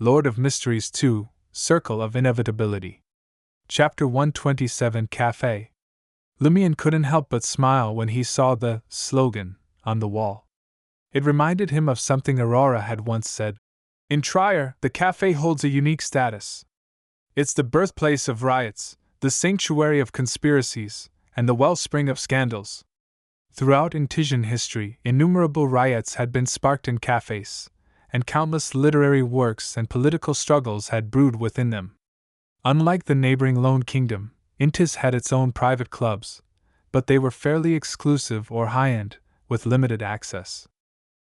Lord of Mysteries 2, Circle-of-Inevitability. Chapter 127 Café. Lumion couldn't help but smile when he saw the slogan on the wall. It reminded him of something Aurora had once said. In Trier, the café holds a unique status. It's the birthplace of riots, the sanctuary of conspiracies, and the wellspring of scandals. Throughout Intijan history, innumerable riots had been sparked in cafés, and countless literary works and political struggles had brewed within them. Unlike the neighboring Lone Kingdom, Intis had its own private clubs, but they were fairly exclusive or high-end, with limited access.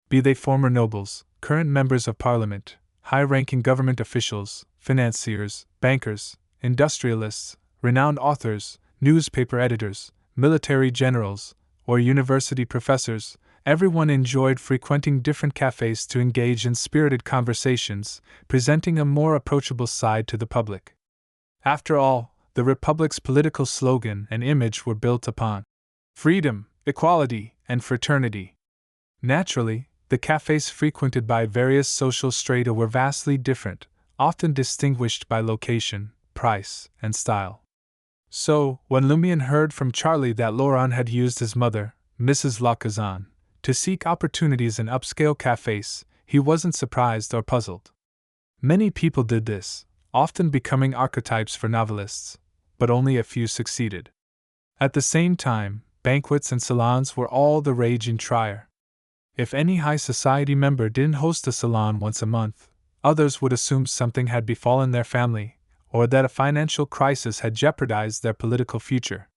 Be they former nobles, current members of parliament, high-ranking government officials, financiers, bankers, industrialists, renowned authors, newspaper editors, military generals, or university professors, everyone enjoyed frequenting different cafes to engage in spirited conversations, presenting a more approachable side to the public. After all, the Republic's political slogan and image were built upon freedom, equality, and fraternity. Naturally, the cafes frequented by various social strata were vastly different, often distinguished by location, price, and style. So, when Lumion heard from Charlie that Laurent had used his mother, Mrs. Lacazan, to seek opportunities in upscale cafes, he wasn't surprised or puzzled. Many people did this, often becoming archetypes for novelists, but only a few succeeded. At the same time, banquets and salons were all the rage in Trier. If any high society member didn't host a salon once a month, others would assume something had befallen their family, or that a financial crisis had jeopardized their political future.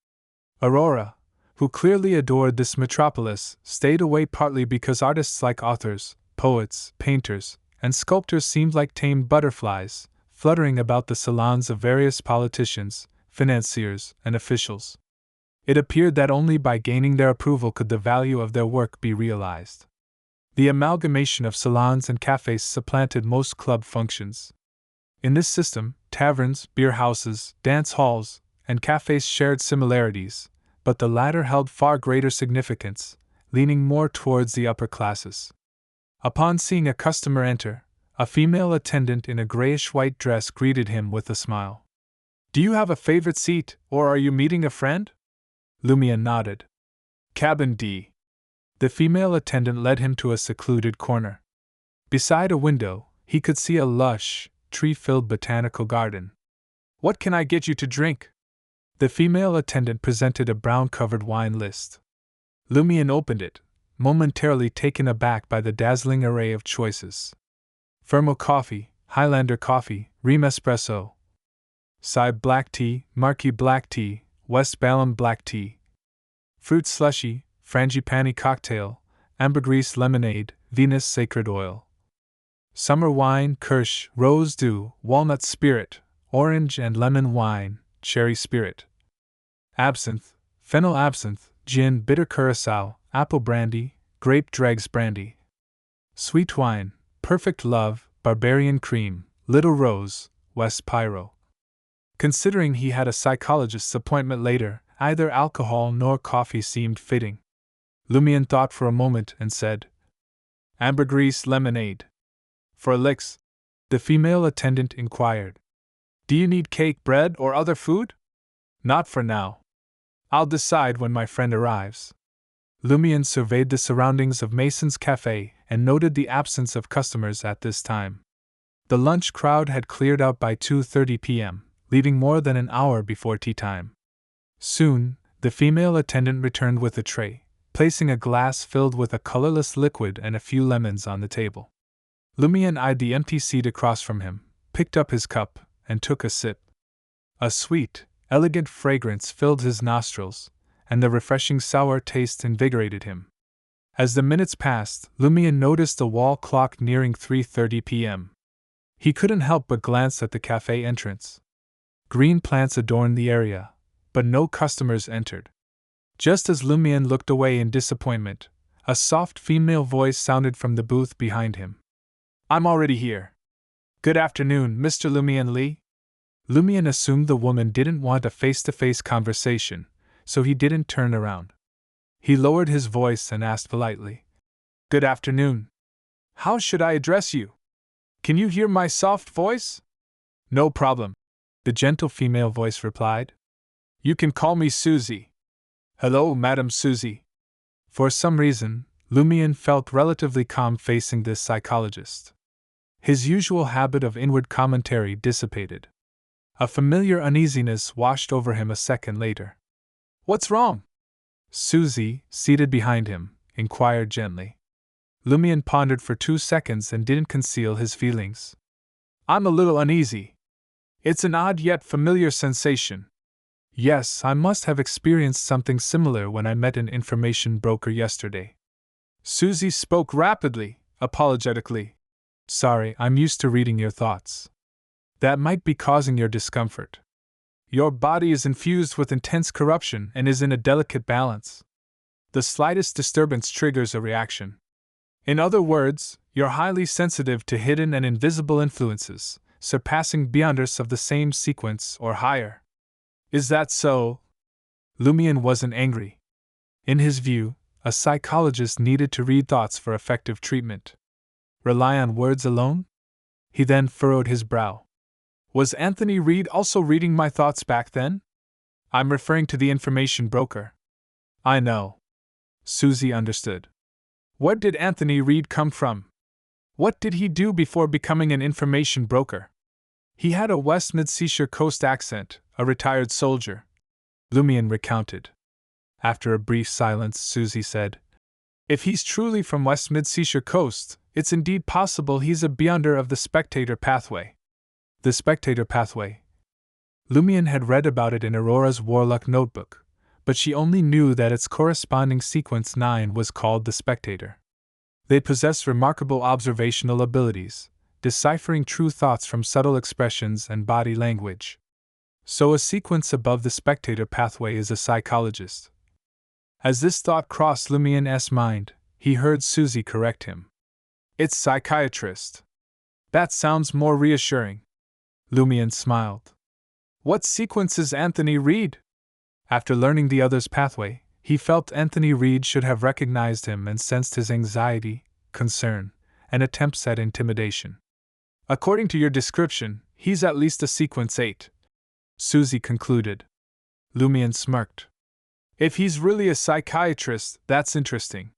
Aurora, who clearly adored this metropolis, stayed away partly because artists like authors, poets, painters, and sculptors seemed like tame butterflies, fluttering about the salons of various politicians, financiers, and officials. It appeared that only by gaining their approval could the value of their work be realized. The amalgamation of salons and cafes supplanted most club functions. In this system, taverns, beer houses, dance halls, and cafes shared similarities, but the latter held far greater significance, leaning more towards the upper classes. Upon seeing a customer enter, a female attendant in a grayish-white dress greeted him with a smile. "Do you have a favorite seat, or are you meeting a friend?" Lumion nodded. "Cabin D." The female attendant led him to a secluded corner. Beside a window, he could see a lush, tree-filled botanical garden. "What can I get you to drink?" The female attendant presented a brown-covered wine list. Lumion opened it, momentarily taken aback by the dazzling array of choices. Fermo coffee, Highlander coffee, Ream espresso, Side black tea, Marquis black tea, West Balham black tea, fruit slushy, frangipani cocktail, ambergris lemonade, Venus sacred oil, summer wine, Kirsch, rose dew, walnut spirit, orange and lemon wine, cherry spirit, absinthe, fennel absinthe, gin, bitter curacao, apple brandy, grape dregs brandy, sweet wine, perfect love, barbarian cream, little rose, West Pyro. Considering he had a psychologist's appointment later, either alcohol nor coffee seemed fitting. Lumion thought for a moment and said, "Ambergris lemonade." "For Elix?" the female attendant inquired. "Do you need cake, bread, or other food?" "Not for now. I'll decide when my friend arrives." Lumion surveyed the surroundings of Mason's Café and noted the absence of customers at this time. The lunch crowd had cleared out by 2:30 p.m., leaving more than an hour before tea time. Soon, the female attendant returned with a tray, placing a glass filled with a colorless liquid and a few lemons on the table. Lumion eyed the empty seat across from him, picked up his cup, and took a sip. A sweet, elegant fragrance filled his nostrils, and the refreshing sour taste invigorated him. As the minutes passed, Lumion noticed the wall clock nearing 3:30 p.m. He couldn't help but glance at the cafe entrance. Green plants adorned the area, but no customers entered. Just as Lumion looked away in disappointment, a soft female voice sounded from the booth behind him. "I'm already here. Good afternoon, Mr. Lumion Lee." Lumion assumed the woman didn't want a face-to-face conversation, so he didn't turn around. He lowered his voice and asked politely, "Good afternoon. How should I address you?" Can you hear my soft voice? No problem, the gentle female voice replied. You can call me Susie. Hello, Madam Susie. For some reason, Lumian felt relatively calm facing this psychologist. His usual habit of inward commentary dissipated. A familiar uneasiness washed over him a second later. What's wrong? Susie, seated behind him, inquired gently. Lumian pondered for 2 seconds and didn't conceal his feelings. I'm a little uneasy. It's an odd yet familiar sensation. Yes, I must have experienced something similar when I met an information broker yesterday. Susie spoke rapidly, apologetically. Sorry, I'm used to reading your thoughts. That might be causing your discomfort. Your body is infused with intense corruption and is in a delicate balance. The slightest disturbance triggers a reaction. In other words, you're highly sensitive to hidden and invisible influences, surpassing beyonders of the same sequence or higher. Is that so? Lumian wasn't angry. In his view, a psychologist needed to read thoughts for effective treatment. Rely on words alone? He then furrowed his brow. Was Anthony Reed also reading my thoughts back then? I'm referring to the information broker. I know. Susie understood. Where did Anthony Reed come from? What did he do before becoming an information broker? He had a West Mid-Seashire Coast accent, a retired soldier. Lumian recounted. After a brief silence, Susie said, If he's truly from West Mid-Seashire Coast, it's indeed possible he's a beyonder of the spectator pathway. The spectator pathway. Lumian had read about it in Aurora's Warlock notebook, but she only knew that its corresponding sequence 9 was called the spectator. They possess remarkable observational abilities, deciphering true thoughts from subtle expressions and body language. So a sequence above the spectator pathway is a psychologist. As this thought crossed Lumian's mind, he heard Susie correct him. It's psychiatrist. That sounds more reassuring. Lumian smiled. What sequence is Anthony Reed? After learning the other's pathway, he felt Anthony Reed should have recognized him and sensed his anxiety, concern, and attempts at intimidation. According to your description, he's at least a sequence 8. Susie concluded. Lumian smirked. If he's really a psychiatrist, that's interesting.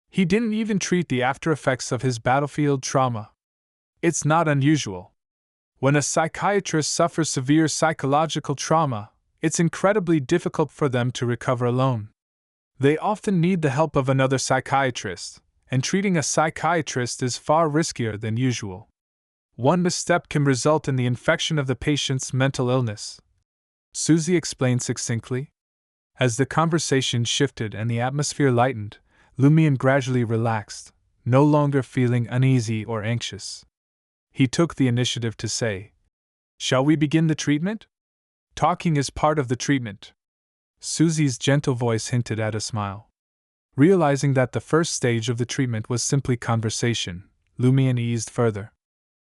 He didn't even treat the after-effects of his battlefield trauma. It's not unusual. When a psychiatrist suffers severe psychological trauma, it's incredibly difficult for them to recover alone. They often need the help of another psychiatrist, and treating a psychiatrist is far riskier than usual. One misstep can result in the infection of the patient's mental illness. Susie explained succinctly. As the conversation shifted and the atmosphere lightened, Lumian gradually relaxed, no longer feeling uneasy or anxious. He took the initiative to say, Shall we begin the treatment? Talking is part of the treatment. Susie's gentle voice hinted at a smile. Realizing that the first stage of the treatment was simply conversation, Lumian eased further.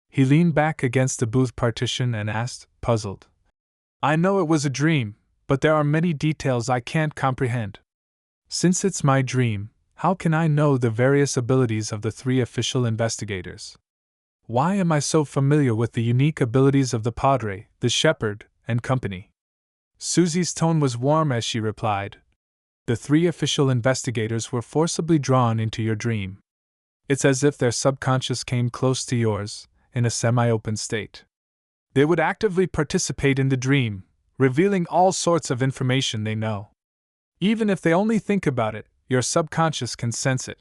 He leaned back against the booth partition and asked, puzzled. I know it was a dream, but there are many details I can't comprehend. Since it's my dream, how can I know the various abilities of the 3 official investigators? Why am I so familiar with the unique abilities of the Padre, the Shepherd, and company? Susie's tone was warm as she replied. The 3 official investigators were forcibly drawn into your dream. It's as if their subconscious came close to yours, in a semi-open state. They would actively participate in the dream, revealing all sorts of information they know. Even if they only think about it, your subconscious can sense it.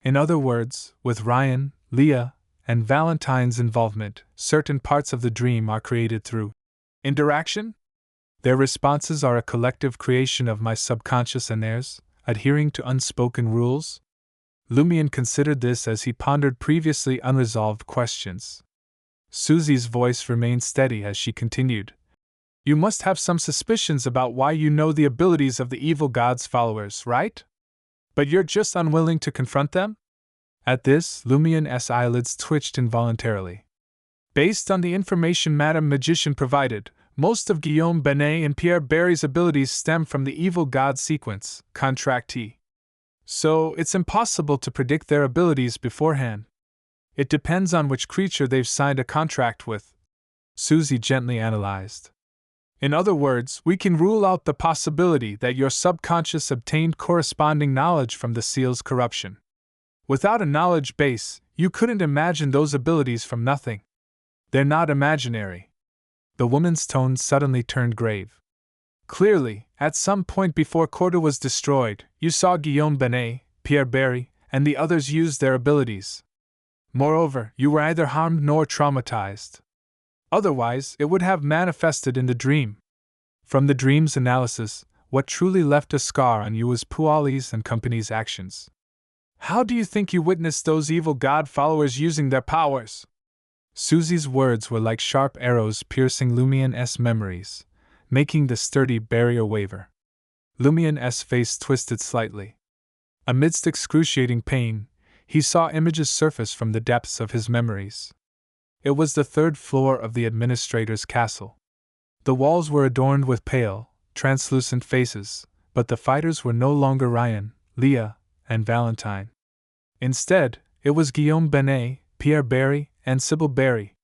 In other words, with Ryan, Leah, and Valentine's involvement, certain parts of the dream are created through interaction? Their responses are a collective creation of my subconscious and theirs, adhering to unspoken rules? Lumian considered this as he pondered previously unresolved questions. Susie's voice remained steady as she continued. You must have some suspicions about why you know the abilities of the evil god's followers, right? But you're just unwilling to confront them? At this, Lumian's eyelids twitched involuntarily. Based on the information Madame Magician provided, most of Guillaume Benet and Pierre Barry's abilities stem from the evil god sequence, contract T. So, it's impossible to predict their abilities beforehand. It depends on which creature they've signed a contract with, Susie gently analyzed. In other words, we can rule out the possibility that your subconscious obtained corresponding knowledge from the seal's corruption. Without a knowledge base, you couldn't imagine those abilities from nothing. They're not imaginary. The woman's tone suddenly turned grave. Clearly, at some point before Corda was destroyed, you saw Guillaume Benet, Pierre Barry, and the others use their abilities. Moreover, you were neither harmed nor traumatized. Otherwise, it would have manifested in the dream. From the dream's analysis, what truly left a scar on you was Puali's and company's actions. How do you think you witnessed those evil god followers using their powers? Susie's words were like sharp arrows piercing Lumien's memories, making the sturdy barrier waver. Lumien's face twisted slightly. Amidst excruciating pain, he saw images surface from the depths of his memories. It was the third floor of the administrator's castle. The walls were adorned with pale, translucent faces, but the fighters were no longer Ryan, Leah, and Valentine. Instead, it was Guillaume Benet, Pierre Barry, and Sybil Barry,